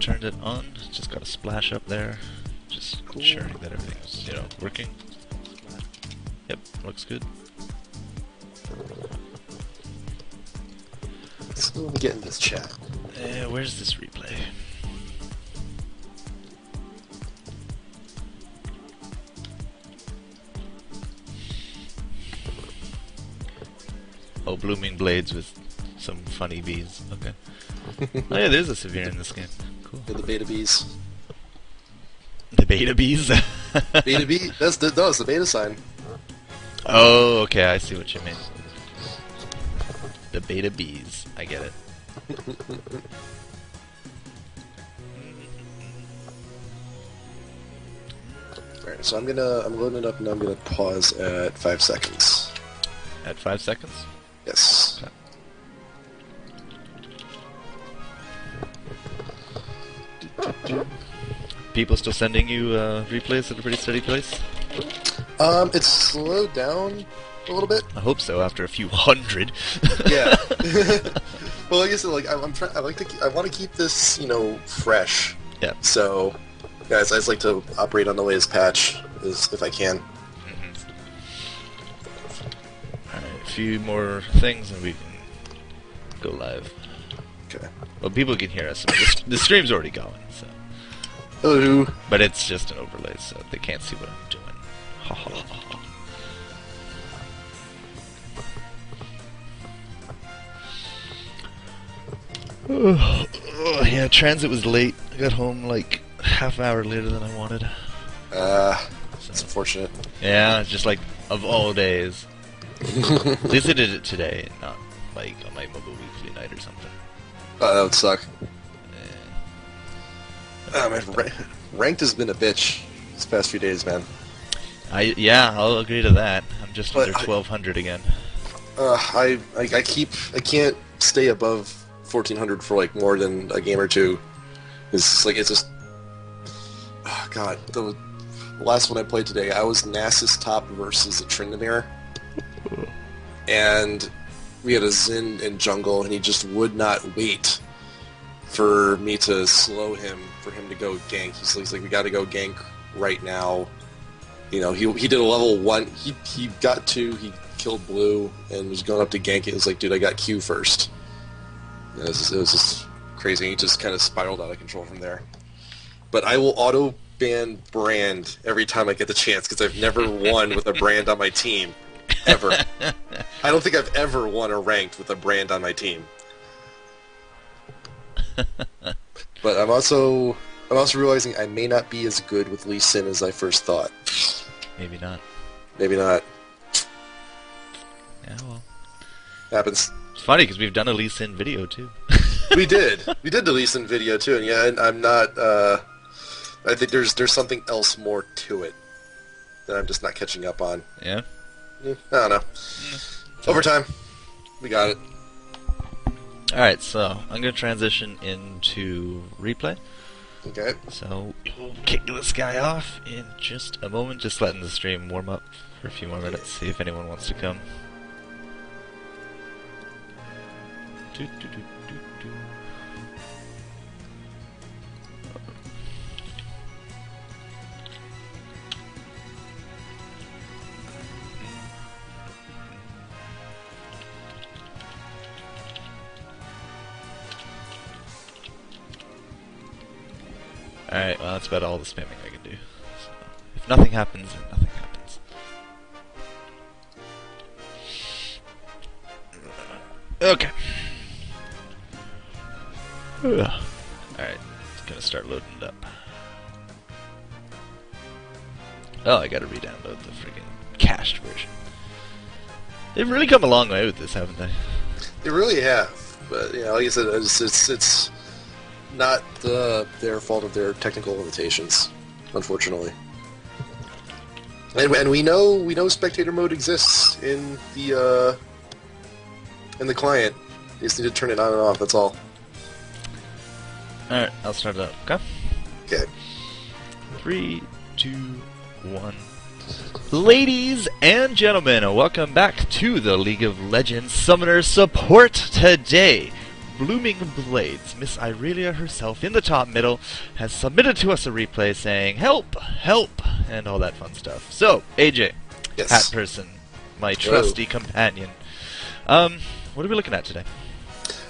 turned it on. Just got a splash up there. Just ensuring that everything's, working. Yep, looks good. Let's get in this chat. Where's this replay? Oh, blooming blades with some funny bees. Okay. Oh yeah, there's a severe in this game. Cool. The beta bees. The beta bees? Beta bee? That's the beta sign. Oh, okay, I see what you mean. The beta bees. I get it. Alright, so I'm loading it up and I'm gonna pause at 5 seconds. At 5 seconds? Yes. Okay. People still sending you replays at a pretty steady pace? It's slowed down a little bit. I hope so. After a few hundred. Yeah. Well, like I said, like I want to keep this, fresh. Yeah. So, guys, I just like to operate on the latest patch, if I can. Alright, a few more things and we can go live. Okay. Well, people can hear us. The stream's already going, so. Oh. But it's just an overlay, so they can't see what I'm doing. Ha ha ha ha. Oh, yeah, transit was late. I got home like half an hour later than I wanted. It's unfortunate. Yeah, it's just like, of all days. At least I did it today, not like on my mobile weekly night or something. Oh, that would suck. Man, ranked has been a bitch these past few days, man. Yeah, I'll agree to that. I'm just under 1200 again. I can't stay above 1400 for like more than a game or two. It's just oh god, the last one I played today, I was Nasus top versus a Tryndamere, and we had a Xin in jungle, and he just would not wait for me to slow him for him to go gank. He's like, we got to go gank right now. He did a level 1. He got 2. He killed blue and was going up to gank it. It was like, dude, I got Q first. It was just crazy. He just kind of spiraled out of control from there. But I will auto ban Brand every time I get the chance because I've never won with a Brand on my team ever. I don't think I've ever won a ranked with a Brand on my team. But I'm also realizing I may not be as good with Lee Sin as I first thought. Maybe not. Maybe not. Yeah, well. Happens. It's funny because we've done a Lee Sin video too. We did the Lee Sin video too, and yeah, I'm not. I think there's something else more to it that I'm just not catching up on. Yeah. I don't know. Overtime. We got it. Alright, so I'm going to transition into replay. Okay. So we'll kick this guy off in just a moment, just letting the stream warm up for a few more minutes, see if anyone wants to come. Alright, well that's about all the spamming I can do. So, if nothing happens, then nothing happens. Okay. Alright, it's gonna start loading it up. Oh, I gotta re-download the freaking cached version. They've really come a long way with this, haven't they? They really have, but like I said, it's not their fault of their technical limitations, unfortunately. And we know spectator mode exists in the client. You just need to turn it on and off. That's all. Alright, I'll start it up. Okay. Okay. 3, 2, 1. Ladies and gentlemen, welcome back to the League of Legends Summoner Support. Today, Blooming Blades, Miss Irelia herself in the top middle, has submitted to us a replay saying, "Help! Help!" and all that fun stuff. So, AJ, Yes. HatPerson, my trusty companion. What are we looking at today?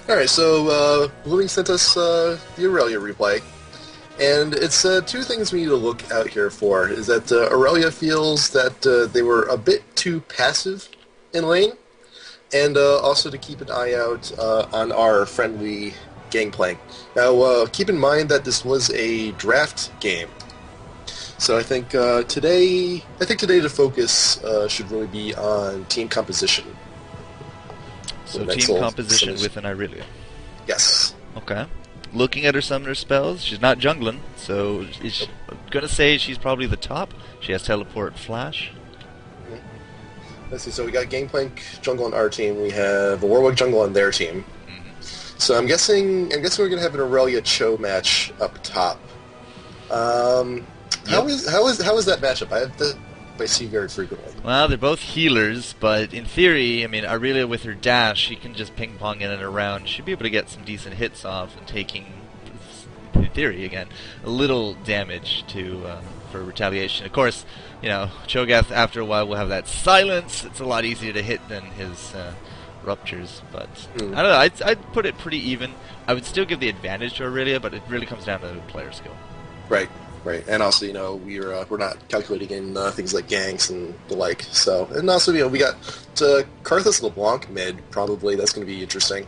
Alright, so Blooming sent us the Irelia replay. And it's two things we need to look out here for. Is that Irelia feels that they were a bit too passive in lane, and also to keep an eye out on our friendly gangplank. Now, keep in mind that this was a draft game, so I think today the focus should really be on team composition. So team composition with an Irelia. Yes. Okay. Looking at her summoner spells, she's not jungling, so I'm gonna say she's probably the top. She has teleport, flash. Let's see. So we got Gangplank jungle on our team. We have a Warwick jungle on their team. So I'm guessing we're gonna have an Irelia Cho match up top. How is that matchup? I see very frequently. Well, they're both healers, but in theory, I mean, Irelia with her dash, she can just ping pong in and around. She'd be able to get some decent hits off and taking, in theory, again, a little damage for retaliation. Of course, you know, Cho'Gath after a while will have that silence. It's a lot easier to hit than his ruptures, but I don't know. I'd put it pretty even. I would still give the advantage to Irelia, but it really comes down to player skill. Right. Right, and also, you know, we're not calculating in things like ganks and the like. So, and also, you know, we got Karthus LeBlanc mid. Probably that's going to be interesting.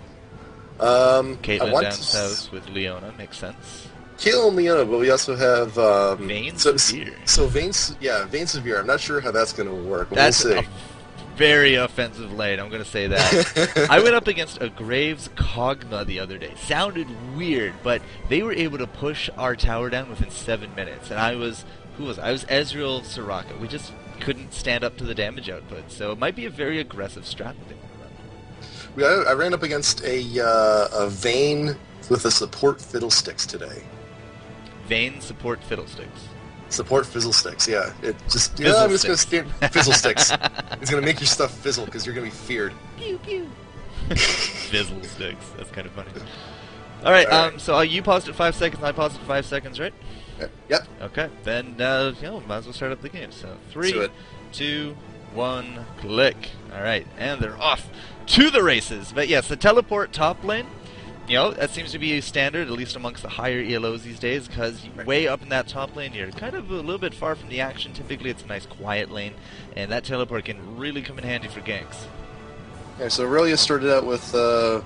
Caitlyn down south with Leona makes sense. Caitlyn and Leona, but we also have Vayne Severe. So Vayne Severe. I'm not sure how that's going to work. But That's we'll see. Very offensive lane, I'm going to say that. I went up against a Graves Kog'Maw the other day. Sounded weird, but they were able to push our tower down within 7 minutes. And I was Ezreal Soraka. We just couldn't stand up to the damage output. So it might be a very aggressive strat that they want to run. I ran up against a Vayne with a support Fiddlesticks today. Vayne support Fiddlesticks. Support Fizzlesticks, yeah. It just Fizzle I'm just gonna sticks. stand Fizzlesticks. It's gonna make your stuff fizzle because you're gonna be feared. Pew pew. Fizzle sticks. That's kind of funny. All right. So you paused at 5 seconds. I paused at 5 seconds, right? Yep. Okay. Then you know, might as well start up the game. So 3, 2, 1, click. All right, and they're off to the races. But yes, the teleport top lane. You know, that seems to be standard, at least amongst the higher ELOs these days, because way up in that top lane, you're kind of a little bit far from the action. Typically, it's a nice quiet lane, and that teleport can really come in handy for ganks. Yeah, so Irelia started out with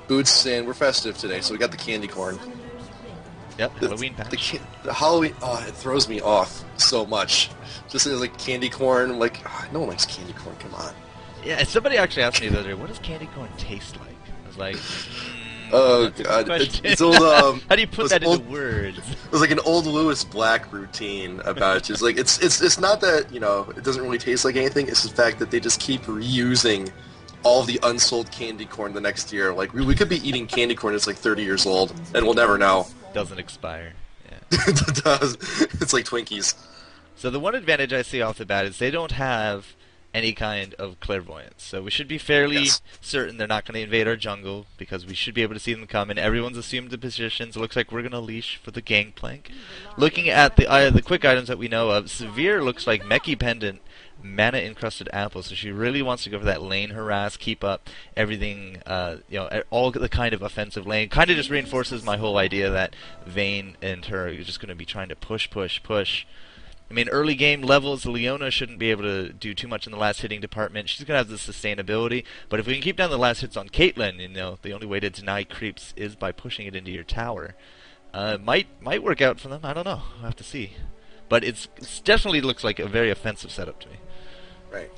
boots, and we're festive today, so we got the candy corn. Yep, Halloween patch. The Halloween, it throws me off so much. Just like candy corn, like, no one likes candy corn, come on. Yeah, somebody actually asked me the other day, what does candy corn taste like? I was like... Oh god, it's old. How do you put that into words? It was like an old Lewis Black routine about it. Just like it's not that, you know, it doesn't really taste like anything. It's the fact that they just keep reusing all the unsold candy corn the next year. Like we could be eating candy corn that's like 30 years old, and we'll never know. Doesn't expire. Yeah. It does. It's like Twinkies. So the one advantage I see off the bat is they don't have any kind of clairvoyance. So we should be fairly certain they're not going to invade our jungle, because we should be able to see them come, and everyone's assumed the positions. It looks like we're going to leash for the gangplank. Looking at the quick items that we know of, Severe looks like Meki Pendant, Mana Encrusted Apple, so she really wants to go for that lane harass, keep up everything, you know, all the kind of offensive lane. Kind of just reinforces my whole idea that Vayne and her are just going to be trying to push. I mean, early game levels, Leona shouldn't be able to do too much in the last hitting department. She's going to have the sustainability. But if we can keep down the last hits on Caitlyn, you know, the only way to deny creeps is by pushing it into your tower. Might work out for them. I don't know. We'll have to see. But it's definitely looks like a very offensive setup to me. Right.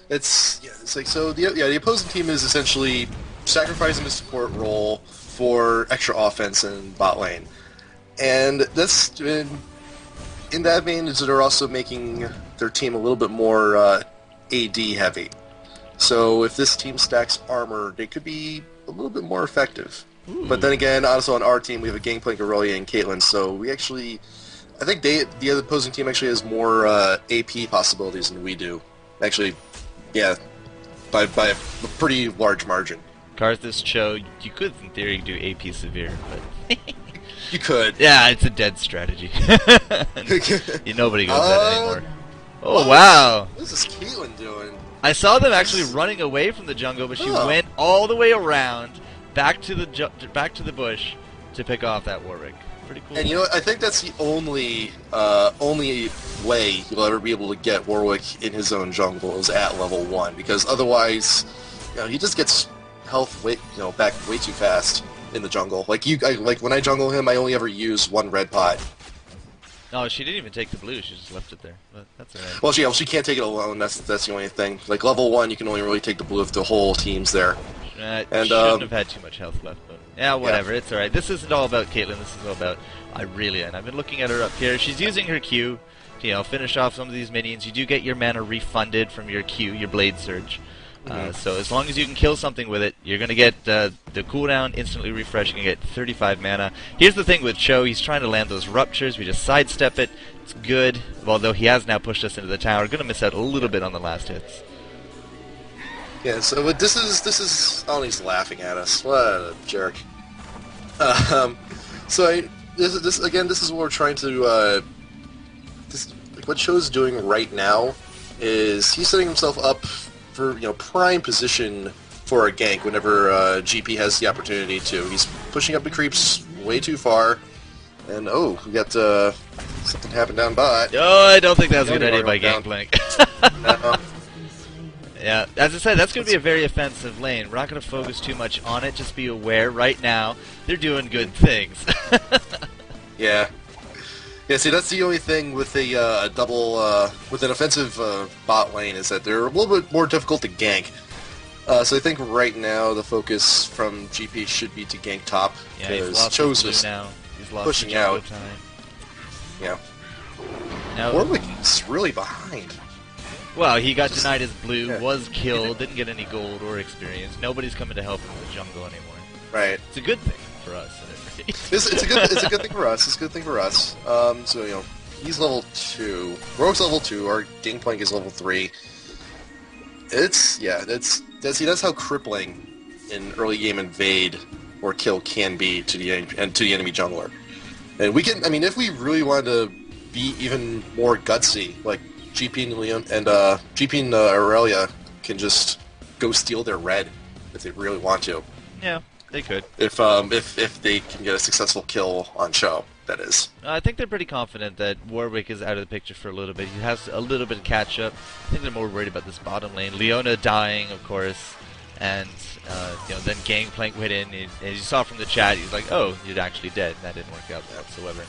It's like, so the opposing team is essentially sacrificing the support role for extra offense in bot lane. And that's... in that vein, is that they're also making their team a little bit more AD heavy. So if this team stacks armor, they could be a little bit more effective. Ooh. But then again, also on our team, we have a Gangplank, Irelia, and Caitlyn, so we actually... I think the other opposing team actually has more AP possibilities than we do. Actually, yeah, by a pretty large margin. Karthus, Cho, you could in theory do AP Severe, but You could. yeah, it's a dead strategy. Nobody goes that anymore. Oh, What? wow. What is this Caitlyn doing? I saw them actually running away from the jungle, but she went all the way around, back to the bush, to pick off that Warwick. Pretty cool. And you know what? I think that's the only way you'll ever be able to get Warwick in his own jungle is at level 1, because otherwise, he just gets health back way too fast in the jungle. Like when I jungle him, I only ever use 1 red pot. No, she didn't even take the blue. She just left it there. But that's alright. Well, she can't take it alone. That's the only thing. Like level 1, you can only really take the blue if the whole team's there. And shouldn't have had too much health left, but yeah, whatever. Yeah. It's alright. This isn't all about Caitlyn. This is all about Irelia, and I've been looking at her up here. She's using her Q to finish off some of these minions. You do get your mana refunded from your Q, your Blade Surge. So as long as you can kill something with it, you're going to get the cooldown instantly refreshing and get 35 mana. Here's the thing with Cho, he's trying to land those ruptures. We just sidestep it. It's good, although he has now pushed us into the tower. Going to miss out a little bit on the last hits. Yeah, so this is oh, he's laughing at us. What a jerk. This is what we're trying to what Cho's doing right now is he's setting himself up for prime position for a gank whenever GP has the opportunity to. He's pushing up the creeps way too far, and we got something happened down bot. Oh, I don't think that was a good idea by Gangplank. Yeah, as I said, that's going to be a very offensive lane. We're not going to focus too much on it. Just be aware right now they're doing good things. Yeah. Yeah, see, that's the only thing with a double, with an offensive bot lane is that they're a little bit more difficult to gank. So I think right now the focus from GP should be to gank top. Yeah, he's lost Cho's blue now. He's lost pushing out. Time. Yeah. Now, Warwick is really behind. Well, he got denied his blue, was killed, didn't get any gold or experience. Nobody's coming to help him in the jungle anymore. Right. It's a good thing for us. It's a good thing for us. It's a good thing for us. So he's level 2. Rogue's level 2. Our Gangplank is level 3. That's how crippling an early game invade or kill can be to the enemy jungler. And we can, if we really wanted to be even more gutsy, like GP and Irelia can just go steal their red if they really want to. Yeah, they could. If they can get a successful kill on Cho, that is. I think they're pretty confident that Warwick is out of the picture for a little bit. He has a little bit of catch up. I think they're more worried about this bottom lane. Leona dying, of course, and then Gangplank went in. And as you saw from the chat, he's like, "Oh, you're actually dead." That didn't work out whatsoever.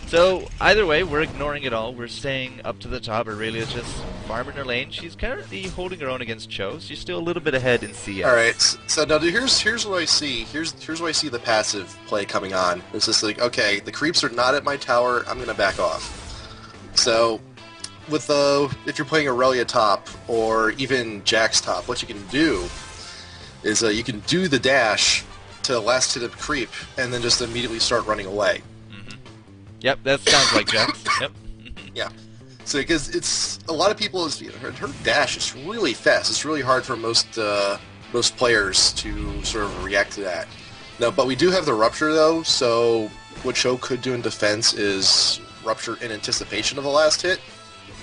So, either way, we're ignoring it all. We're staying up to the top. Aurelia's just farming her lane. She's currently holding her own against Cho. She's still a little bit ahead in CS. Alright, so now here's what I see. Here's where I see the passive play coming on. It's just like, okay, the creeps are not at my tower, I'm going to back off. So, with if you're playing Irelia top, or even Jax top, what you can do is you can do the dash to the last hit of creep, and then just immediately start running away. Yep, that sounds like Jax. Yep. Yeah. So because it's a lot of people her dash is really fast. It's really hard for most players to sort of react to that. No, but we do have the rupture though. So what Cho could do in defense is rupture in anticipation of the last hit.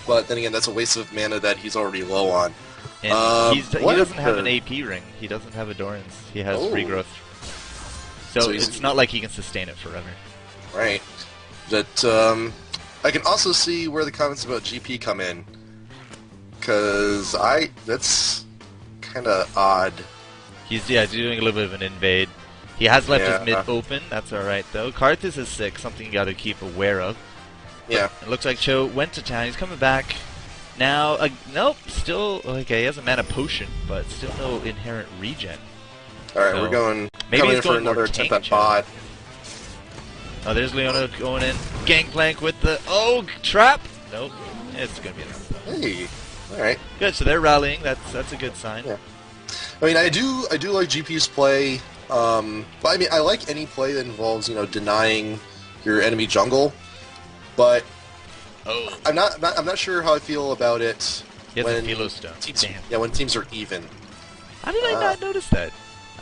But then again, that's a waste of mana that he's already low on. And he doesn't have an AP ring. He doesn't have a Doran's. He has regrowth. So it's not like he can sustain it forever. Right. But I can also see where the comments about GP come in, because that's kind of odd. He's doing a little bit of an invade. He has left his mid open. That's all right though. Karthus is sick. Something you got to keep aware of. Yeah. But it looks like Cho went to town. He's coming back now. Nope. Still okay. He has a mana potion, but still no inherent regen. All right, we're going. Maybe coming he's in for going another attempt at bot. Oh, there's Leona going in. Gangplank with the trap. Nope, it's gonna be enough. Hey, all right. Good. So they're rallying. That's a good sign. Yeah. I do like GP's play. But I like any play that involves denying your enemy jungle. But I'm not sure how I feel about it when teams, when teams are even. How did I not notice that?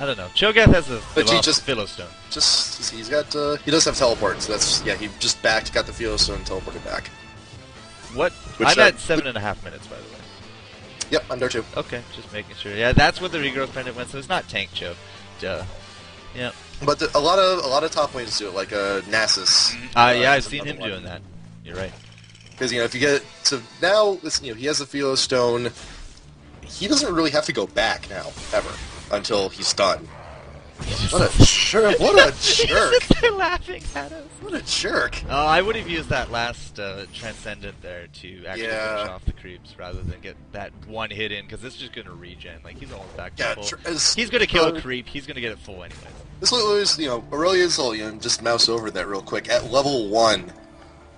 I don't know. Cho'Gath has a But he just Philostone. he's got he does have teleport, so that's he just got the Philostone and teleported back. What? Which I'm at 7.5 minutes, by the way. Yep, I'm there too. Okay, just making sure. Yeah, that's what the regrowth pendant went. So it's not tank Cho. Duh. Yeah. But a lot of top lanes do it, like Nasus. Yeah, I've seen him doing that. You're right. Because if you get now, listen, he has the Philostone. He doesn't really have to go back now ever until he's done. What a jerk! What a jerk! They're laughing at us. What a jerk! Oh, I would have used that last Transcendent there to actually finish off the creeps rather than get that one hit in, because it's just going to regen. Like, he's almost back to full. He's going to kill a creep. He's going to get it full anyways. This was, Aurelia's just mouse over that real quick. At level 1,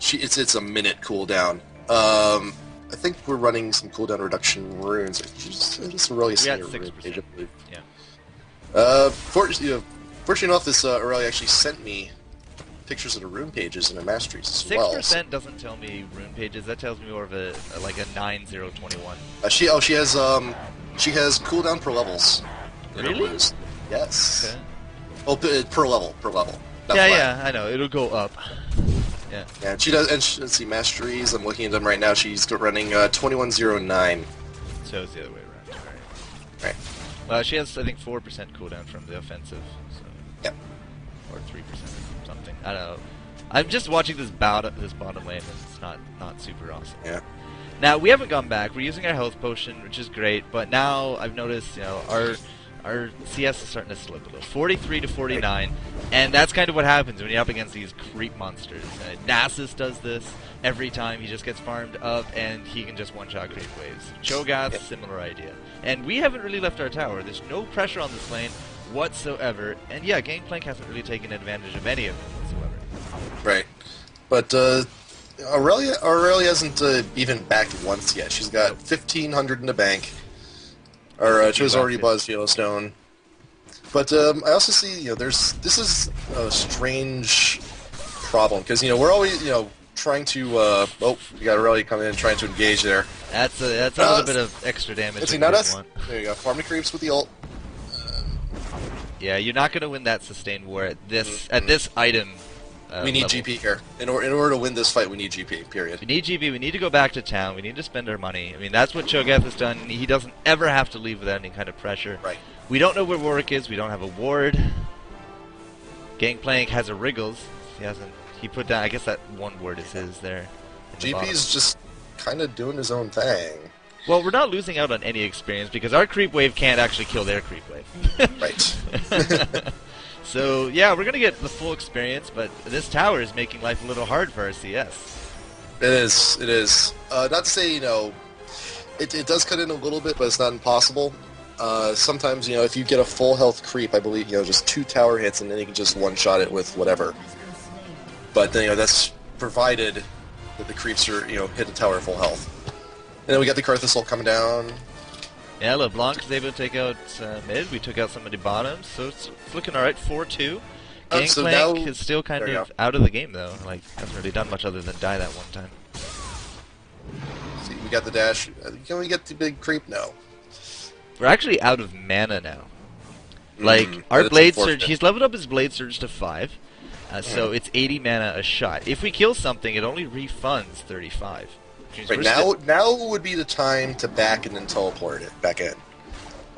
it's a minute cooldown. I think we're running some cooldown reduction runes. Just Aurelia senior rune page, I believe. Yeah. Fortunately enough, this Irelia actually sent me pictures of the rune pages and the masteries as well. 6% doesn't tell me rune pages. That tells me more of a 9021. She has cooldown per levels. Really? Yes. Okay. Oh, per level. Yeah, I know. It'll go up. Yeah. Yeah, and she does. And let's see, masteries. I'm looking at them right now. She's running 2109. So it's the other way around. Right. She has, I think, 4% cooldown from the offensive. So. Yep. Or 3% or something. I don't know. I'm just watching this bottom lane, and it's not super awesome. Yeah. Now we haven't gone back. We're using our health potion, which is great. But now I've noticed, our CS is starting to slip a little. 43 to 49, and that's kind of what happens when you're up against these creep monsters. Nasus does this every time. He just gets farmed up, and he can just one-shot creep waves. Cho'Gath, similar idea. And we haven't really left our tower. There's no pressure on this lane whatsoever. And yeah, Gangplank hasn't really taken advantage of any of it whatsoever. Right. But Irelia hasn't even backed once yet. She's got 1,500 in the bank. Or Cho's already bought his Yellowstone. But I also see, this is a strange problem because we're always trying to. We got Irelia coming in trying to engage there. That's a little bit of extra damage. Let's see, now there you go. Farm the creeps with the ult. Yeah, you're not going to win that sustained war at this item. We need level. GP here. In order to win this fight, we need GP, period. We need GP, we need to go back to town, we need to spend our money. I mean, that's what Cho'Gath has done. He doesn't ever have to leave without any kind of pressure. Right. We don't know where Warwick is, we don't have a ward. Gangplank has a Wriggles. He put down, I guess that one ward is his there. GP's just kind of doing his own thing. Well, we're not losing out on any experience because our creep wave can't actually kill their creep wave. Right. So, yeah, we're going to get the full experience, but this tower is making life a little hard for our CS. It is. Not to say, it does cut in a little bit, but it's not impossible. Sometimes, if you get a full health creep, I believe, just 2 tower hits, and then you can just one-shot it with whatever. But, that's provided that the creeps are, hit the tower full health. And then we got the Karthus coming down. Yeah, LeBlanc is able to take out mid. We took out somebody bottom, so it's looking alright. 4-2. Gangplank is still kind of out of the game, though. Hasn't really done much other than die that one time. See, we got the dash. Can we get the big creep? No. We're actually out of mana now. Our Blade Surge, he's leveled up his Blade Surge to 5, so it's 80 mana a shot. If we kill something, it only refunds 35. Right, now would be the time to back and then teleport it back in.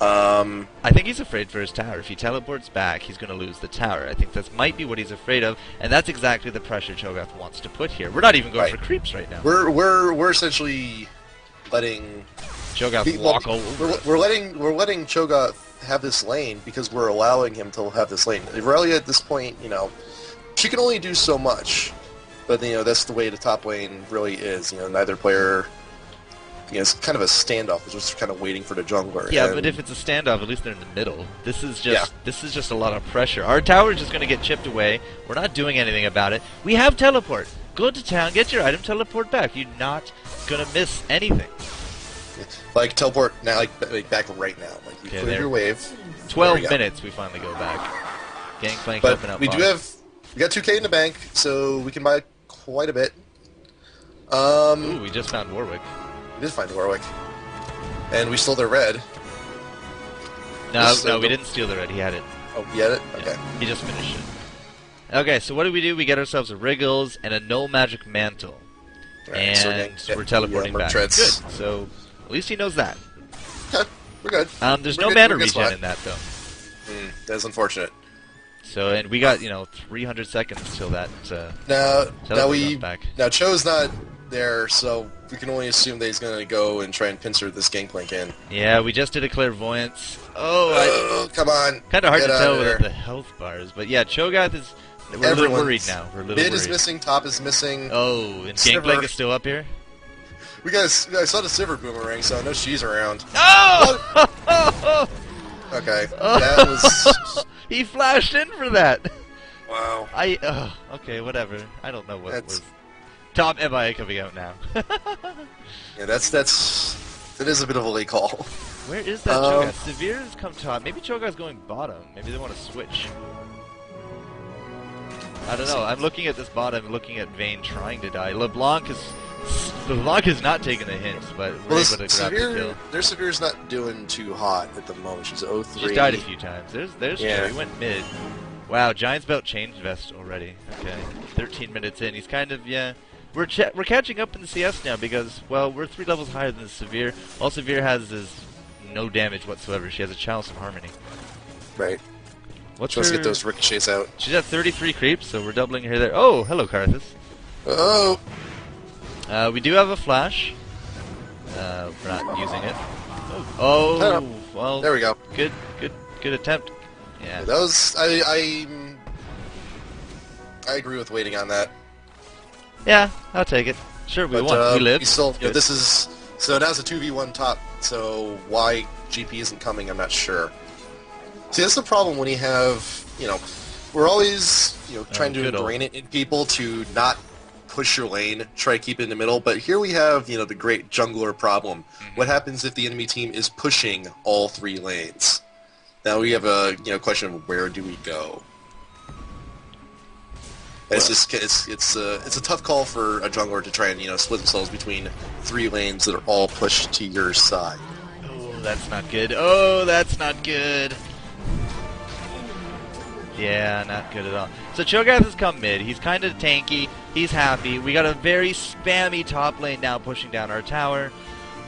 I think he's afraid for his tower. If he teleports back, he's going to lose the tower. I think that might be what he's afraid of, and that's exactly the pressure Cho'Gath wants to put here. We're not even going for creeps right now. We're essentially letting Cho'Gath walk over. We're letting Cho'Gath have this lane because we're allowing him to have this lane. Irelia at this point, she can only do so much. But, that's the way the top lane really is. Neither player... it's kind of a standoff. We're just kind of waiting for the jungler. Yeah, but if it's a standoff, at least they're in the middle. This is just a lot of pressure. Our tower is just going to get chipped away. We're not doing anything about it. We have teleport. Go to town, get your item, teleport back. You're not going to miss anything. Teleport now, back right now. You clear your wave. 12 minutes, we finally go back. Gangplank open up. We got 2K in the bank, so we can buy quite a bit. Ooh, we just found Warwick. We did find Warwick. And we stole their red. No, we didn't steal the red. He had it. Oh, you had it? Okay. Yeah, he just finished it. Okay, so what do? We get ourselves a Wriggles and a No Magic Mantle. Right, And so we're teleporting back. Treads. Good. So at least he knows that. Okay, we're good. There's We're no good, mana we're good regen spot. in that though. That's unfortunate. So and we got 300 seconds till that. Now comes back. Cho's not there, so we can only assume that he's gonna go and try and pincer this Gangplank in. Yeah, we just did a Clairvoyance. Come on! Kind of hard to Get tell out of without there. the health bars, but yeah, Cho'Gath is. We're a little worried now. We're a little Mid worried. is missing, top is missing. Oh, and Sliver. Gangplank is still up here. I saw the Silver Boomerang, so I know she's around. Oh! Okay, that was... He flashed in for that. Wow. Okay, whatever. I don't know what That's- was. Top MIA coming out now. Yeah, that is a bit of a late call. Where is that Cho'Gath? Severe has come top. Maybe Cho'Gath's going bottom. Maybe they want to switch. I don't know. I'm looking at this bottom, looking at Vayne trying to die. LeBlanc is not taking the hints, but we're able to grab the kill. Their Severe's not doing too hot at the moment. She's 0-3. She's died a few times. There's Yeah. He went mid. Wow, Giant's Belt changed vest already. Okay, 13 minutes in. He's kind of We're catching up in the CS now because we're 3 levels higher than the Severe. All Severe has is no damage whatsoever. She has a Chalice of Harmony. Right. Let's get those ricochets out. She's at 33 creeps, so we're doubling her there. Oh, hello, Karthus. Oh! We do have a flash. We're not using it. Oh, well. There we go. Good attempt. Yeah. That was... I agree with waiting on that. Yeah, I'll take it. Sure, we won. We live. We still, this is... So now it's a 2v1 top, so why GP isn't coming, I'm not sure. See, that's the problem when you have, we're always, trying to ingrain it in people to not push your lane, try to keep it in the middle, but here we have, the great jungler problem. What happens if the enemy team is pushing all 3 lanes? Now we have a, question of where do we go? It's just, it's a tough call for a jungler to try and, split themselves between 3 lanes that are all pushed to your side. Oh, that's not good. Oh, that's not good. Yeah, not good at all. So Cho'Gath has come mid. He's kind of tanky. He's happy. We got a very spammy top lane now pushing down our tower.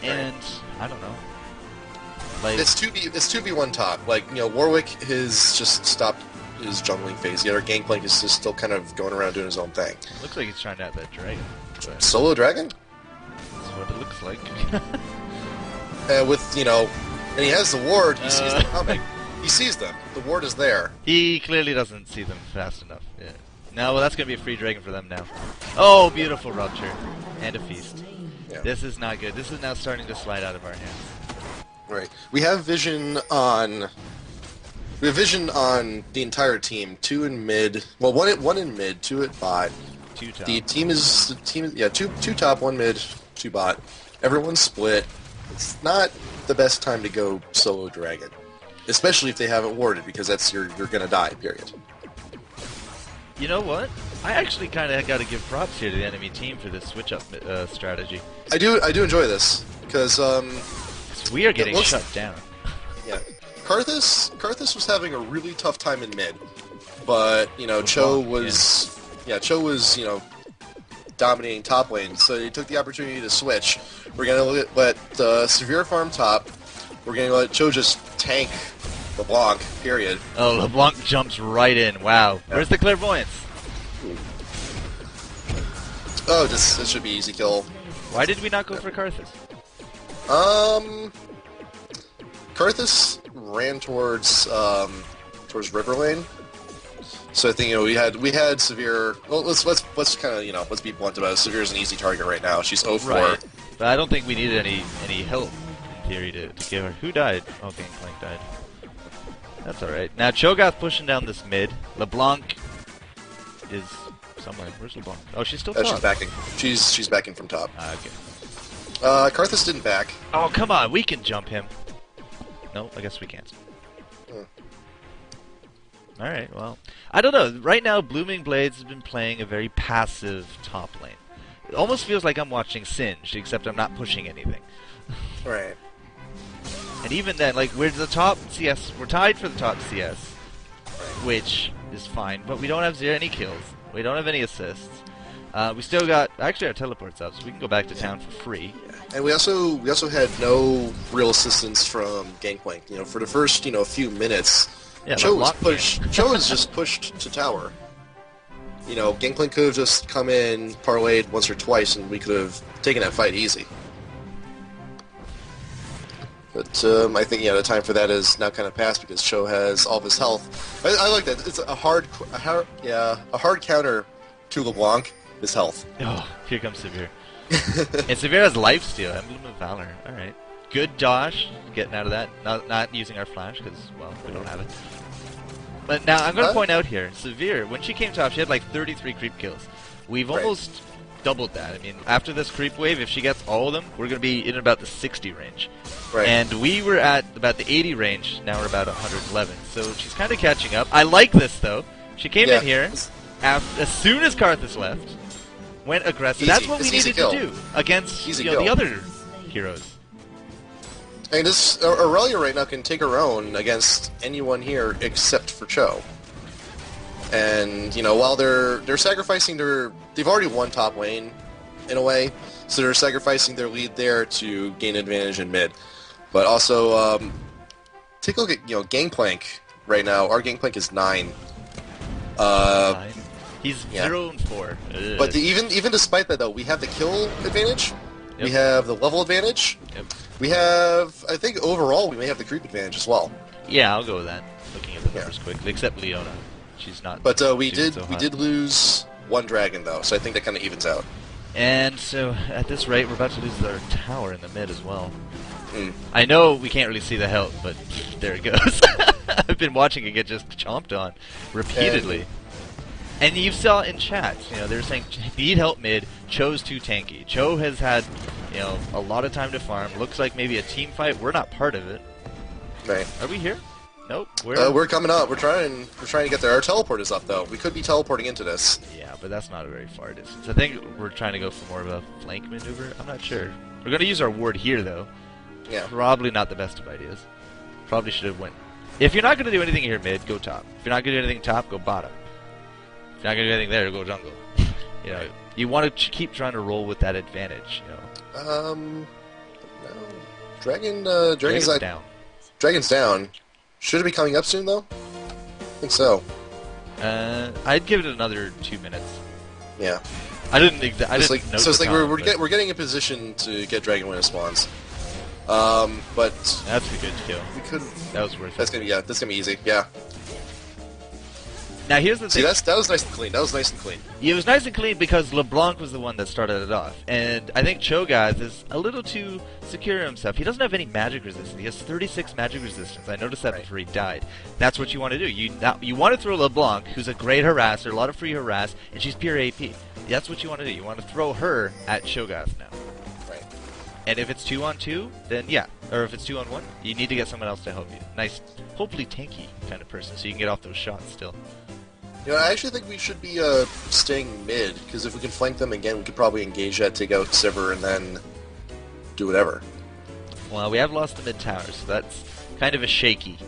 And, I don't know. Like, it's 2v1 top. Warwick has just stopped his jungling phase. Yet our Gangplank is just still kind of going around doing his own thing. Looks like he's trying to have that dragon. Solo dragon? That's what it looks like. And he has the ward, he sees them coming. He sees them. The ward is there. He clearly doesn't see them fast enough. Yeah. No, well, that's going to be a free dragon for them now. Oh, beautiful rupture. And a feast. Yeah. This is not good. This is now starting to slide out of our hands. Right. We have vision on the entire team. 2 in mid. Well, one in mid, 2 at bot. 2 top. The team is two top, 1 mid, 2 bot. Everyone's split. It's not the best time to go solo dragon. Especially if they haven't warded, because that's you're gonna die, period. You know what? I actually kind of got to give props here to the enemy team for this switch-up strategy. I do enjoy this, because We are getting shut down. Yeah. Karthus was having a really tough time in mid, but Cho was dominating top lane, so he took the opportunity to switch. We're gonna let Severe farm top. We're gonna let Cho just tank LeBlanc, period. Oh, LeBlanc jumps right in. Wow. Yeah. Where's the clairvoyance? Oh, this should be easy kill. Why did we not go for Karthus? Karthus ran towards River Lane. So I think we had Severe. Well, let's kind of let's be blunt about it. Severe's an easy target right now. She's 0-4. Right. But I don't think we needed any help in theory to give her. Who died? Oh, Gangplank died. That's all right. Now Cho'Gath pushing down this mid. LeBlanc is somewhere. Where's LeBlanc? Oh, she's still top. She's backing. She's backing from top. Okay. Karthus didn't back. Oh, come on. We can jump him. No, I guess we can't. Alright, well. I don't know. Right now, Blooming Blades has been playing a very passive top lane. It almost feels like I'm watching Singed, except I'm not pushing anything. Right. And even then, like, we're the top CS, we're tied for the top CS, which is fine, but we don't have any kills. We don't have any assists. We still got, actually our teleport's up, so we can go back to town for free. And we also had no real assistance from Gangplank. You know, for the first few minutes, Yeah, Cho was like pushed. Cho was just pushed to tower. You know, Gangplank could have just come in, parlayed once or twice, and we could have taken that fight easy. But I think the time for that is now kind of past because Cho has all of his health. I like that. It's a hard counter to LeBlanc. His health. Oh, here comes Severe. And Severe has lifesteal, Emblem of Valor. Alright. Good Josh, getting out of that. Not using our flash, because, well, we don't have it. But now, I'm going to point out here, Severe, when she came top, she had like 33 creep kills. We've almost doubled that. I mean, after this creep wave, if she gets all of them, we're going to be in about the 60 range. Right. And we were at about the 80 range, now we're about 111. So she's kind of catching up. I like this, though. She came in here, as soon as Karthus left, went aggressive. Easy. That's what we It's needed to do against the other heroes. And this Irelia right now can take her own against anyone here except for Cho. And while they're sacrificing they've already won top lane in a way, so they're sacrificing their lead there to gain advantage in mid. But also take a look at Gangplank right now. Our Gangplank is 9. 9. He's 0 and 4. Ugh. But even despite that though, we have the kill advantage. Yep. We have the level advantage. Yep. We have, I think overall, we may have the creep advantage as well. Yeah, I'll go with that. Looking at the numbers quickly, except Leona. She's not. But we did so we did lose one dragon though, so I think that kind of evens out. And so at this rate, we're about to lose our tower in the mid as well. Mm. I know we can't really see the health, but there it goes. I've been watching it get just chomped on repeatedly. And you saw in chat, they were saying need help mid. Cho's too tanky. Cho has had, a lot of time to farm. Looks like maybe a team fight. We're not part of it. Right. Are we here? Nope. We're coming up. We're trying to get there. Our teleport is up though. We could be teleporting into this. Yeah, but that's not a very far distance. I think we're trying to go for more of a flank maneuver. I'm not sure. We're gonna use our ward here though. Yeah. Probably not the best of ideas. Probably should have went. If you're not gonna do anything here mid, go top. If you're not gonna do anything top, go bottom. If you're not gonna do anything there, go jungle. You want to keep trying to roll with that advantage. No. Dragon's down. Dragon's down. Should it be coming up soon though? I think so. I'd give it another 2 minutes. Yeah. I didn't note so it's the like time, we're getting in position to get dragon when it spawns. But that's a good kill. we could. That was worth That's it. gonna be easy. Yeah. Now here's the See, thing. that was nice and clean. That was nice and clean. It was nice and clean because LeBlanc was the one that started it off. And I think Cho'Gath is a little too secure himself. He doesn't have any magic resistance. He has 36 magic resistance. I noticed that before he died. That's what you want to do. You want to throw LeBlanc, who's a great harasser, a lot of free harass, and she's pure AP. That's what you want to do. You want to throw her at Cho'Gath now. Right. And if it's 2-on-2, then yeah. Or if it's 2-on-1, you need to get someone else to help you. Nice, hopefully tanky kind of person so you can get off those shots still. I actually think we should be staying mid, because if we can flank them again, we could probably engage that, take out Sivir, and then do whatever. Well, we have lost the mid tower, so that's kind of a shaky.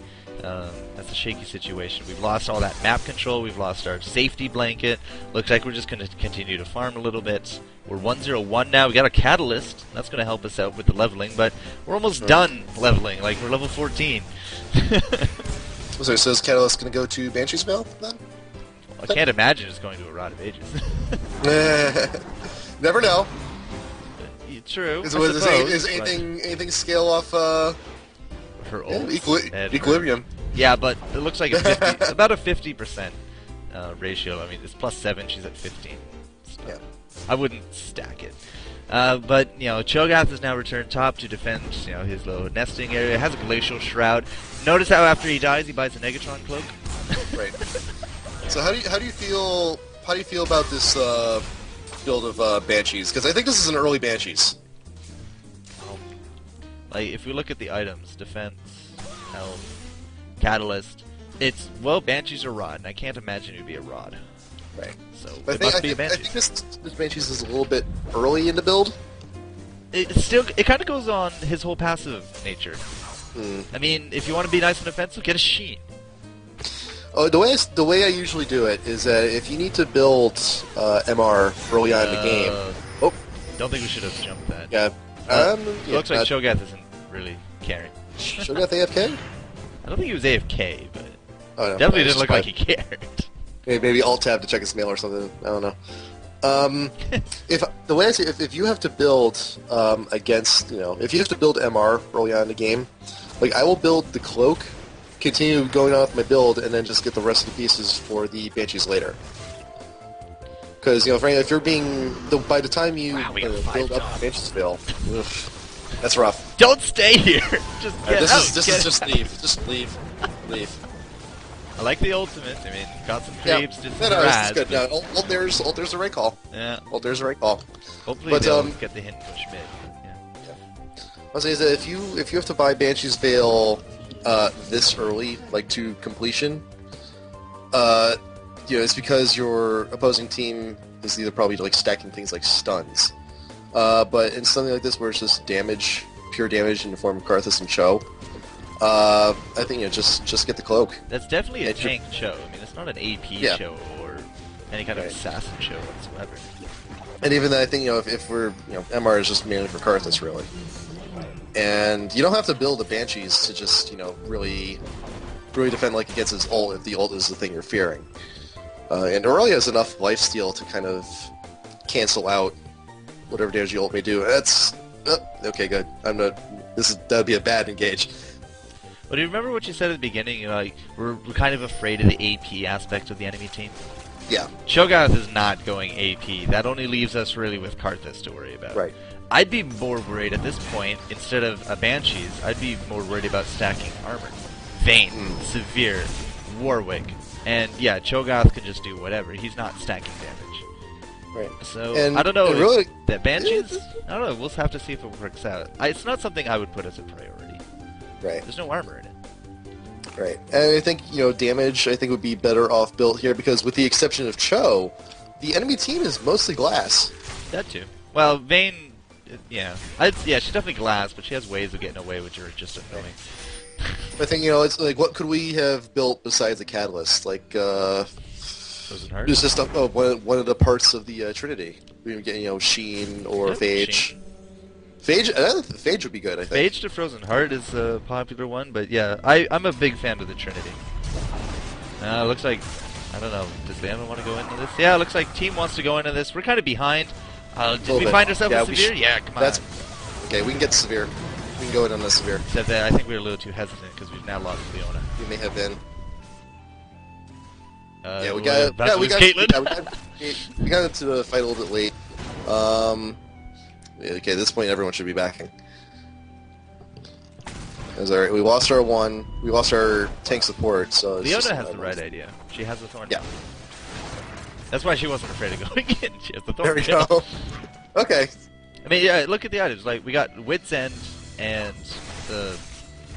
That's a shaky situation. We've lost all that map control. We've lost our safety blanket. Looks like we're just going to continue to farm a little bit. We're 1-0-1 now. We got a catalyst. That's going to help us out with the leveling, but we're almost done leveling. Like, we're level 14. So is Catalyst going to go to Banshee's Veil then? I can't imagine it's going to a Rod of Ages. Never know. True. Is anything scale off her old equilibrium? Yeah, but it looks like about a 50% ratio. I mean, it's +7. She's at 15. So Yeah. I wouldn't stack it. But Cho'Gath has now returned top to defend his little nesting area. Has a glacial shroud. Notice how after he dies, he buys a Negatron cloak. Right. So how do you feel about this build of Banshees? Because I think this is an early Banshees. Like, if we look at the items, defense, health, catalyst, Banshees are Rod, and I can't imagine it would be a Rod. Right. So But it must be a I Banshees. think this Banshees is a little bit early in the build. It kind of goes on his whole passive nature. I mean, if you want to be nice and offensive, get a Sheen. Oh, the way I usually do it is that if you need to build MR early on in the game. Oh, don't think we should have jumped that. yeah. Looks like Shogath isn't really caring. Shogath AFK? I don't think he was AFK, but Oh, no. definitely didn't look like he cared. Maybe Alt Tab to check his mail or something. I don't know. If the way I see if you have to build against, if you have to build MR early on in the game, like I will build the cloak, continue going on with my build, and then just get the rest of the pieces for the Banshees later. Because frankly, if you're by the time you build up the Banshees Veil, that's rough. Don't stay here. Just get out. Just leave. Just leave. Leave. I like the ultimate. I mean, got some creeps, did some this rad, is good. but- No, there's the right call. Yeah. There's the right call. Hopefully But, they'll get the hint push mid. Yeah. I'll say is that if you have to buy Banshee's Veil this early, like to completion, it's because your opposing team is either probably like stacking things like stuns. But in something like this where it's just damage, pure damage in the form of Karthus and Cho, I think just get the cloak. That's definitely a tank show. I mean, it's not an AP show or any kind of Right. assassin show whatsoever. And even then, I think if we're MR is just mainly for Karthus really, and you don't have to build the Banshees to just really defend like against his ult if the ult is the thing you're fearing. And Irelia has enough lifesteal to kind of cancel out whatever damage the ult may do. That's okay. Good. That'd be a bad engage. But do you remember what you said at the beginning? Like we're kind of afraid of the AP aspect of the enemy team. Yeah. Shogath is not going AP. That only leaves us really with Karthus to worry about. Right. I'd be more worried at this point, instead of a Banshees, I'd be more worried about stacking armor. Vayne, Severe, Warwick, and yeah, Cho'Gath can just do whatever. He's not stacking damage. Right. So, And I don't know, really, that Banshees, I don't know, we'll have to see if it works out. It's not something I would put as a priority. right. There's no armor in it. Right. And I think, damage, I think would be better off built here because with the exception of Cho, the enemy team is mostly glass. That too. Well, Vayne, yeah. She's definitely glass, but she has ways of getting away, which are just annoying. I think, it's like, what could we have built besides the Catalyst? Like, Frozen Heart? it's just one of the parts of the Trinity. We would get, Sheen or Yeah, Phage. Sheen. Phage would be good, I think. Phage to Frozen Heart is a popular one, but yeah, I'm a big fan of the Trinity. Looks like, I don't know, does Bama want to go into this? Yeah, looks like Team wants to go into this. We're kind of behind. Did we find ourselves a Severe? Yeah, come on. Okay, we can get Severe. We can go in on the Severe. Except that I think we were a little too hesitant because we've now lost Leona. We may have been. Yeah, we we're got about to lose Caitlyn. we got into the fight a little bit late. Okay, at this point, everyone should be backing. That's alright. We lost our one. We lost our tank support. So it's Leona just has the right idea. She has the Thorn. Yeah. That's why she wasn't afraid of going in. She has the Thorn. There we go. Okay. I mean, yeah, look at the items. Like, we got Wit's End and the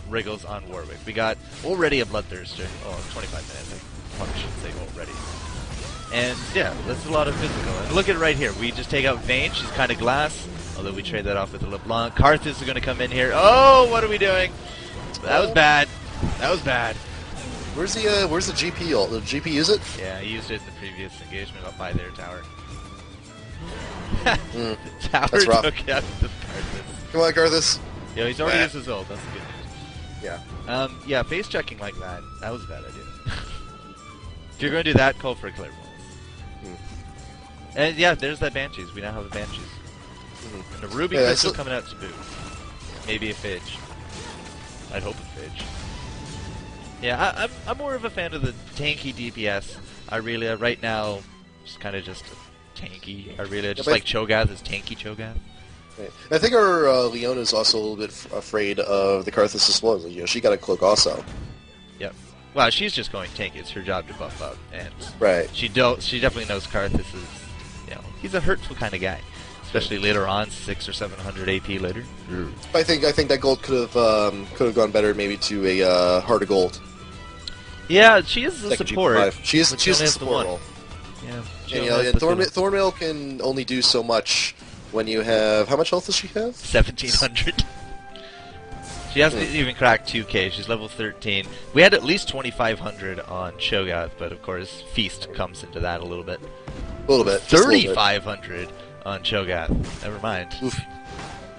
Wriggles on Warwick. We got already a Bloodthirster. Oh, 25 minutes. I probably shouldn't say already. And, yeah, that's a lot of physical. And look at it right here. We just take out Vayne. She's kind of glass. Although we trade that off with a LeBlanc. Karthus is going to come in here. Oh, what are we doing? That was bad. That was bad. Where's the GP ult? Did GP use it? Yeah, he used it in the previous engagement up by their tower. The tower That's rough. took out the Karthus. Come on, Karthus. Yo, he's already used his ult. That's the good news. Yeah. Yeah, face checking like that. That was a bad idea. If you're going to do that, call for a Clairvoyance. And yeah, there's that Banshees. We now have a Banshees. And the Ruby Crystal coming out to boot. Maybe a Fidge. I'd hope a Fidge. Yeah, I'm more of a fan of the tanky DPS. Irelia right now, just kind of just tanky Irelia, just like Cho'Gath is tanky Cho'Gath. Right. I think our Leona is also a little bit afraid of the Karthus as well. She got a cloak also. Yep. Well, she's just going tanky. It's her job to buff up, and right. She definitely knows Karthus is, he's a hurtful kind of guy. Especially later on, 600 or 700 AP later. I think that gold could have gone better maybe to a Heart of Gold. Yeah, she is a support. G5. She is a support role. Yeah. And Thornmail can only do so much when you have how much health does she have? 1700. She hasn't even cracked 2K. She's level 13. We had at least 2,500 on Cho'Gath, but of course Feast comes into that a little bit. A little bit. Just a little bit. 3,500 on Cho'Gath. Never mind. Oof.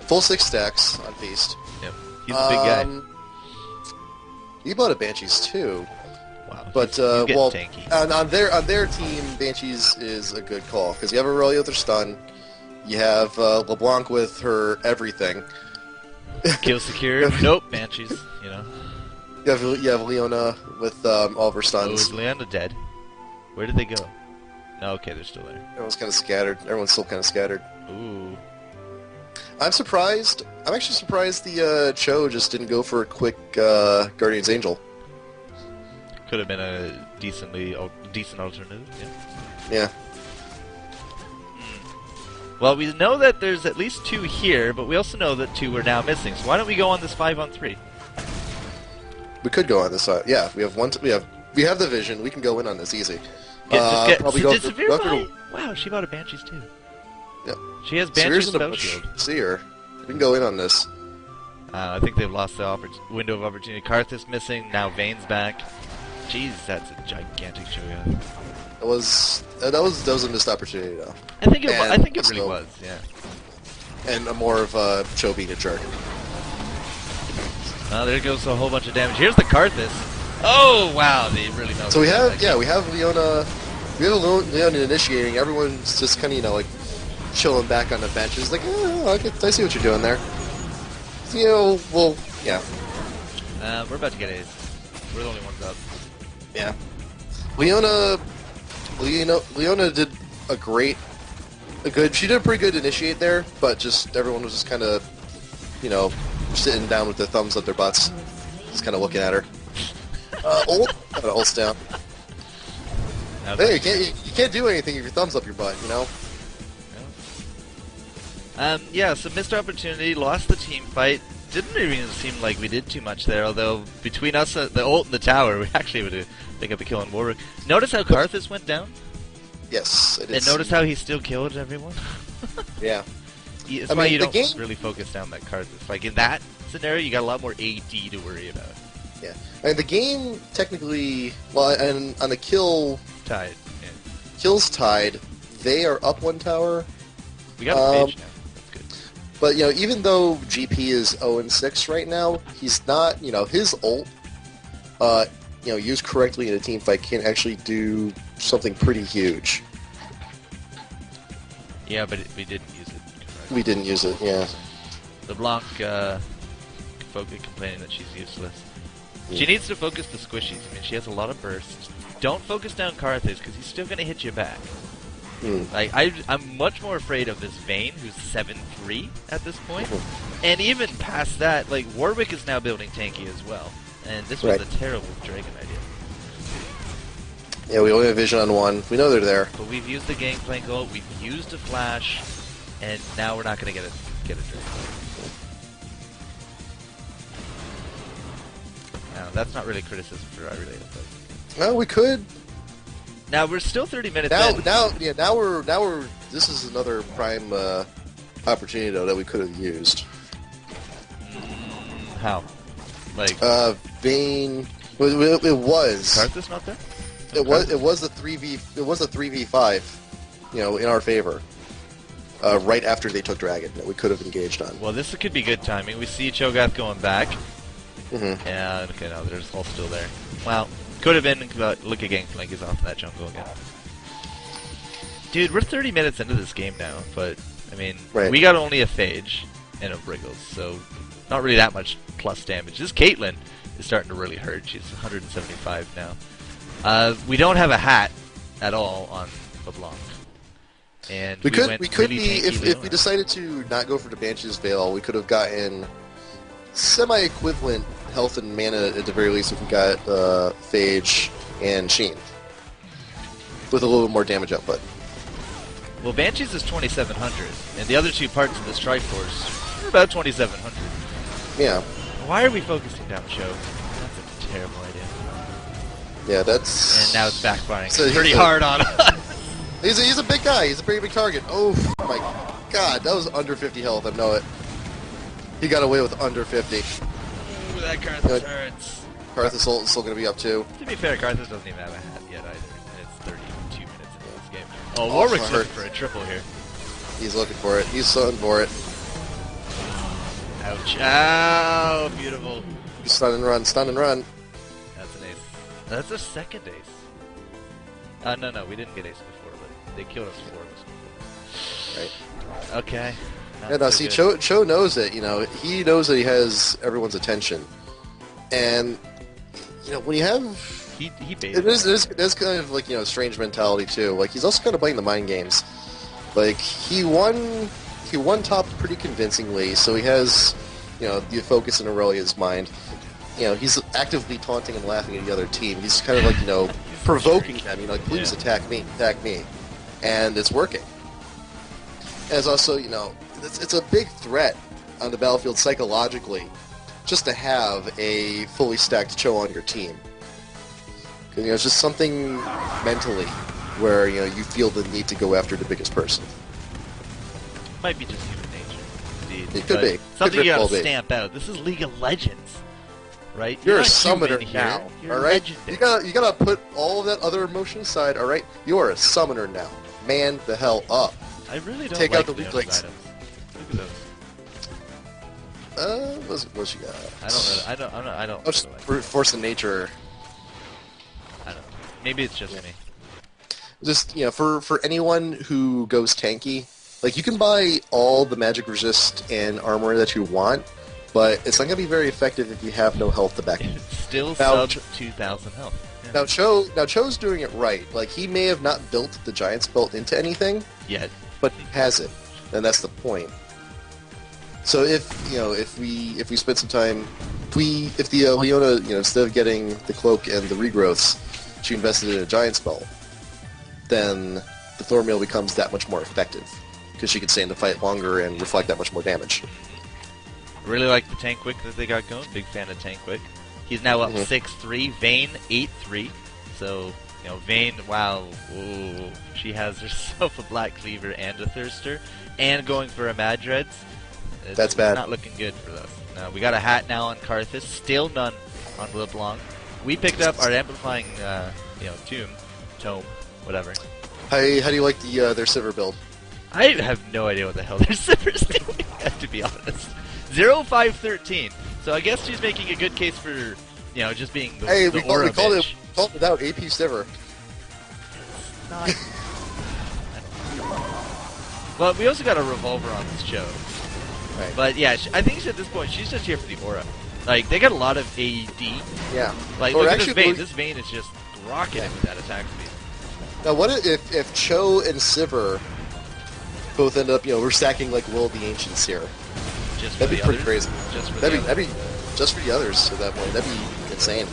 Full 6 stacks on Feast. Yep. He's a big guy. You bought a Banshees too. Wow. But he's well, tanky. on their team, Banshees is a good call because you have Irelia with her stun, you have LeBlanc with her everything. Kill secure. Nope. Banshees. You know. You have Leona with all of her Oh, stuns. is Leona dead? Where did they go? No. Okay, they're still there. Everyone's kind of scattered. Everyone's still kind of scattered. Ooh. I'm surprised. I'm actually surprised the Cho just didn't go for a quick Guardian's Angel. Could have been a decent alternative. Yeah. Yeah. Well, we know that there's at least 2 here, but we also know that 2 are now missing. So why don't we go on this 5-on-3? We could go on this side. Yeah, we have one. We have the vision. We can go in on this easy. Probably so go did for, Severe go buy? for, Wow, she bought a Banshees too. Yep. She has Banshees Severe's in a spell bush. shield. See her. We can go in on this. I think they've lost the window of opportunity. Karthus missing. Now Vayne's back. Jeez, that's a gigantic show. That was a missed opportunity though. I think it really was. Yeah. And more of a Cho being a jerk. There goes a whole bunch of damage. Here's the Karthus. Oh wow, they really know. So we have Leona. We have Leona initiating. Everyone's just kind of like chilling back on the bench. It's like, I see what you're doing there. So, well, yeah. We're about to get A's. We're the only ones up. Yeah. Leona did she did a pretty good initiate there, but just everyone was just kind of, sitting down with their thumbs up their butts, just kind of looking at her. Ult ults down. Hey, you can't do anything if your thumbs up your butt, Yeah, so missed opportunity, lost the team fight. Didn't even seem like we did too much there, although between us, the ult and the tower, we actually would pick up a kill on Warwick. Notice how Karthus went down? Yes, it is. And notice how he still killed everyone? Yeah. That's why you don't really focus down that Karthus. Like, in that scenario, you got a lot more AD to worry about. Yeah. And the game, technically, and on the kill... Tied, yeah. Kills tied, they are up one tower. We got a phage now. That's good. But, even though GP is 0-6 right now, he's not, his ult, used correctly in a team fight can actually do something pretty huge. Yeah, but we didn't use it correctly. We didn't use it, yeah. LeBlanc, complaining that she's useless. She needs to focus the squishies. I mean, she has a lot of bursts. Don't focus down Karthus, because he's still going to hit you back. Like, I'm much more afraid of this Vayne, who's 7-3 at this point. And even past that, like, Warwick is now building tanky as well. And this was a terrible Dragon idea. Yeah, we only have vision on one. We know they're there. But we've used the Gangplank ult, we've used a flash, and now we're not going to get a Dragon. Now, that's not really criticism for Irelia, but... No, we could. Now we're still 30 minutes in. Now we're. This is another prime opportunity though that we could have used. How? Like Vayne. It was. Karthus not there? It was a 3v. It was a 3v5. In our favor. Right after they took Dragon, that we could have engaged on. Well, this could be good timing. We see Cho'Gath going back. Mm-hmm. And okay, no, they're all still there. Well. Could have been, but look at Gangplank is off in that jungle again. Dude, we're 30 minutes into this game now, but, I mean, we got only a phage and a Briggles, so not really that much plus damage. This Caitlyn is starting to really hurt. She's 175 now. We don't have a hat at all on LeBlanc. And we could be, if we decided to not go for the Banshee's Veil, we could have gotten semi-equivalent health and mana at the very least if we got Phage and Sheen with a little bit more damage output. Well, Banshees is 2,700, and the other two parts of the Strike Force are about 2,700. Yeah. Why are we focusing down Cho? That's a terrible idea. Yeah, that's... And now it's backfiring pretty hard on us. He's a big guy. He's a pretty big target. Oh my god, that was under 50 health. I know it. He got away with under 50. Ooh, that Karthus You know, hurts. Karthus still going to be up too. To be fair, Karthus doesn't even have a hat yet either. And it's 32 minutes into this game. Oh, Oh, Warwick's hurt. looking for a triple here. He's looking for it. He's stunning for it. Ouch. Ow, beautiful. Stun and run, stun and run. That's an ace. That's a second ace. No, we didn't get ace before, but they killed us 4 of us. Right. Okay. Not Yeah, no, so see, good. Cho knows it. You know, he knows that he has everyone's attention, and you know when you have He baited. there's kind of like a strange mentality too. Like he's also kind of playing the mind games. Like he won top pretty convincingly, so he has the focus in Aurelia's mind. He's actively taunting and laughing at the other team. He's kind of like provoking them. Like please attack me, and it's working. And it's also it's a big threat on the battlefield psychologically, just to have a fully stacked Cho on your team. 'Cause, it's just something mentally where you feel the need to go after the biggest person. Might be just human nature. Indeed. It could be. Something Could you very well gotta be. stamp out. This is League of Legends, right? You're a not summoner human here. now, You're all right? legendary. You gotta put all of that other emotion aside, all right? You are a summoner now. Man the hell up. I really don't Take like out the Leona's weaklings. items. Look at those. What's she got? I don't. Oh, just really like brute force of nature. I don't know. Maybe it's just me. Just for anyone who goes tanky, like you can buy all the magic resist and armor that you want, but it's not gonna be very effective if you have no health to back it. It's still Now, sub 2,000 health. Yeah. Now Cho's doing it right. Like he may have not built the Giant's Belt into anything, Yet. but he has it, and that's the point. So if we spend some time, if the Leona instead of getting the cloak and the regrowths, she invested in a Giant's Belt, then the Thornmail becomes that much more effective because she can stay in the fight longer and reflect that much more damage. Really like the Tank Wick that they got going. Big fan of Tank Wick. He's now up 6-3. Vayne 8-3. So, Vayne, wow. Ooh, she has herself a Black Cleaver and a Thirster. And going for a Madreds. That's bad. Not looking good for us. No, we got a hat now on Karthus. Still none on LeBlanc. We picked up our Amplifying, Tome, whatever. How do you like their Sivir build? I have no idea what the hell their Sivers doing, to be honest. 0-5-13. So I guess she's making a good case for, just being the, Hey, the we aura called bitch. it out AP Sivir. Not... Well, we also got a revolver on this show. Right. But yeah, I think at this point she's just here for the aura. Like they got a lot of AED. Yeah. Like Or look at this actually, vein. This vein is just rocketing with that attack speed. Now, what if Cho and Sivir both end up, we're stacking like Will of the Ancients here? Just for That'd be the pretty others? crazy. Just for That'd the be others? just for the others at that point. That'd be insane.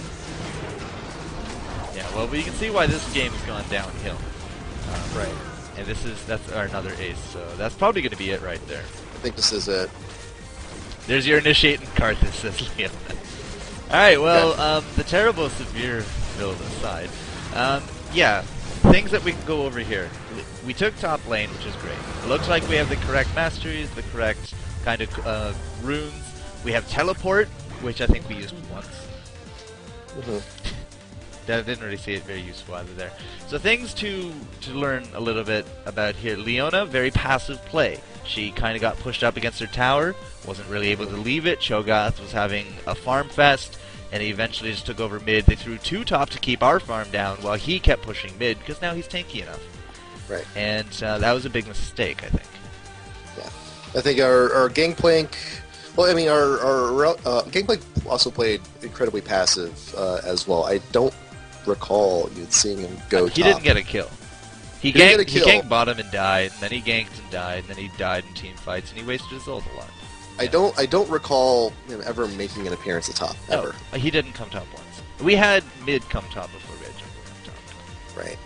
Yeah. Well, you can see why this game has gone downhill. Right. And that's our another ace. So that's probably going to be it right there. I think this is it. There's your initiating Karthus, says Liam. Alright, well, the terrible severe build aside, yeah, things that we can go over here. We took top lane, which is great. It looks like we have the correct masteries, the correct kind of runes. We have teleport, which I think we used once. I didn't really see it very useful either there. So things to learn a little bit about here. Leona, very passive play. She kind of got pushed up against her tower, wasn't really able to leave it. Cho'Gath was having a farm fest, and he eventually just took over mid. They threw 2 top to keep our farm down while he kept pushing mid, because now he's tanky enough. Right. And that was a big mistake, I think. Yeah. I think our Gangplank... Well, I mean, our Gangplank also played incredibly passive as well. I don't recall you seeing him go top. He didn't get a kill. He didn't get a kill. ganked bottom and died, and then he ganked and died, and then he died in team fights, and he wasted his ult a lot. Yeah. I don't recall him ever making an appearance at top, ever. No, he didn't come top once. We had mid come top before we had jungle come top. Right.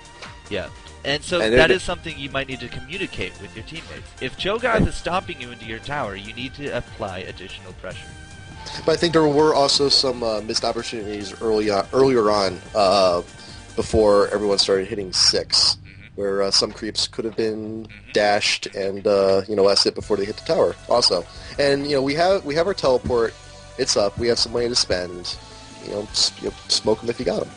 Yeah. And so And that it- is something you might need to communicate with your teammates. If Cho'Gath is stomping you into your tower, you need to apply additional pressure. But I think there were also some missed opportunities earlier on before everyone started hitting 6, where some creeps could have been dashed and last hit before they hit the tower. Also, and we have our teleport. It's up. We have some money to spend. Smoke them if you got them.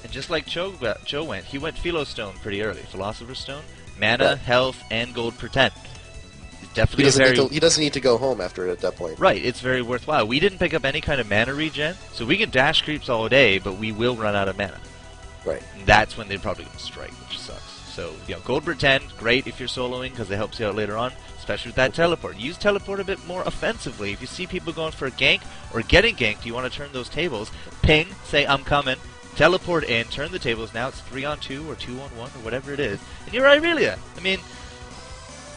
And just like Joe went, he went Philo Stone pretty early. Philosopher's Stone, mana, Right. health, and gold per 10. It's He definitely doesn't, he doesn't need to go home after it at that point. Right, it's very worthwhile. We didn't pick up any kind of mana regen, so we can dash creeps all day, but we will run out of mana. Right. And that's when they're probably going to strike, which sucks. So, gold per 10, great if you're soloing, because it helps you out later on, especially with that teleport. Use teleport a bit more offensively. If you see people going for a gank, or getting ganked, you want to turn those tables, ping, say, I'm coming, teleport in, turn the tables, now it's 3-on-2, or 2-on-1, or whatever it is, and you're Irelia. I mean,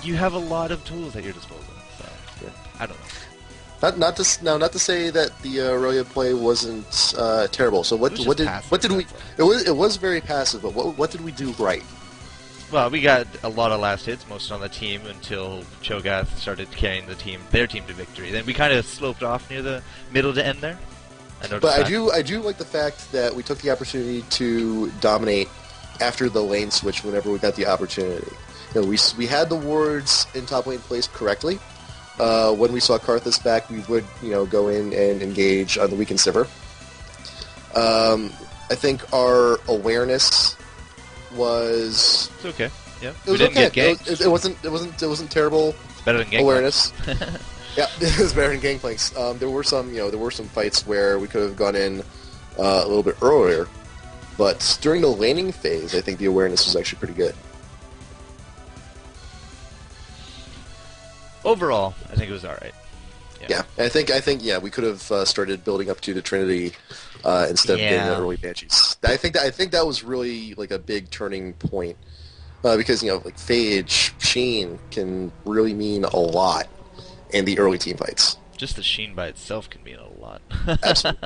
you have a lot of tools at your disposal, so, I don't know. Not to say that the Irelia play wasn't terrible. So what It was did just passive, we? It was very passive. But what did we do right? Well, we got a lot of last hits, most on the team, until Cho'Gath started carrying their team to victory. Then we kind of sloped off near the middle to end there. But I do like the fact that we took the opportunity to dominate after the lane switch whenever we got the opportunity. We had the wards in top lane placed correctly. When we saw Karthus back, we would go in and engage on the weakened Sivir. I think our awareness was It's okay. Yeah, it we was didn't okay. get ganked. It wasn't terrible. It's better than gank. Awareness. Yeah, it was better than Gangplank's. There were some fights where we could have gone in a little bit earlier, but during the laning phase, I think the awareness was actually pretty good. Overall, I think it was all right. Yeah, I think we could have started building up to the Trinity instead of getting the early Banshees. I think that was really like a big turning point because like Phage, Sheen can really mean a lot in the early team fights. Just the Sheen by itself can mean a lot.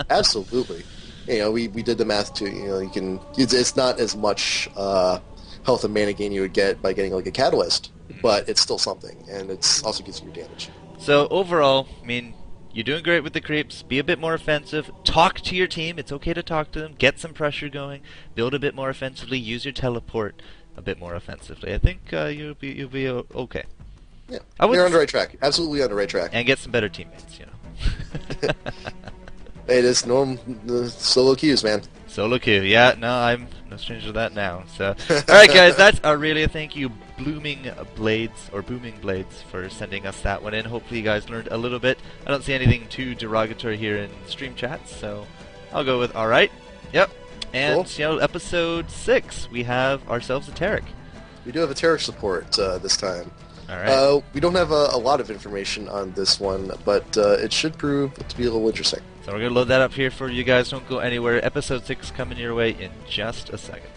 Absolutely. We did the math too. You can. It's not as much health and mana gain you would get by getting like a catalyst, but it's still something, and it's also gives you damage. So overall, I mean, you're doing great with the creeps. Be a bit more offensive. Talk to your team. It's okay to talk to them. Get some pressure going. Build a bit more offensively. Use your teleport a bit more offensively. I think you'll be okay. Yeah, you're on the right track. Absolutely on the right track. And get some better teammates. Hey, this solo queues, man. Solo queue. Yeah, no, I'm no stranger to that now. So, all right, guys, that's Irelia. Thank you, Booming Blades, for sending us that one in. Hopefully, you guys learned a little bit. I don't see anything too derogatory here in stream chats, so I'll go with all right. Yep. And Cool. Episode 6, we have ourselves a Tarek. We do have a Tarek support this time. All right. We don't have a lot of information on this one, but it should prove to be a little interesting. So we're gonna load that up here for you guys. Don't go anywhere. Episode 6 coming your way in just a second.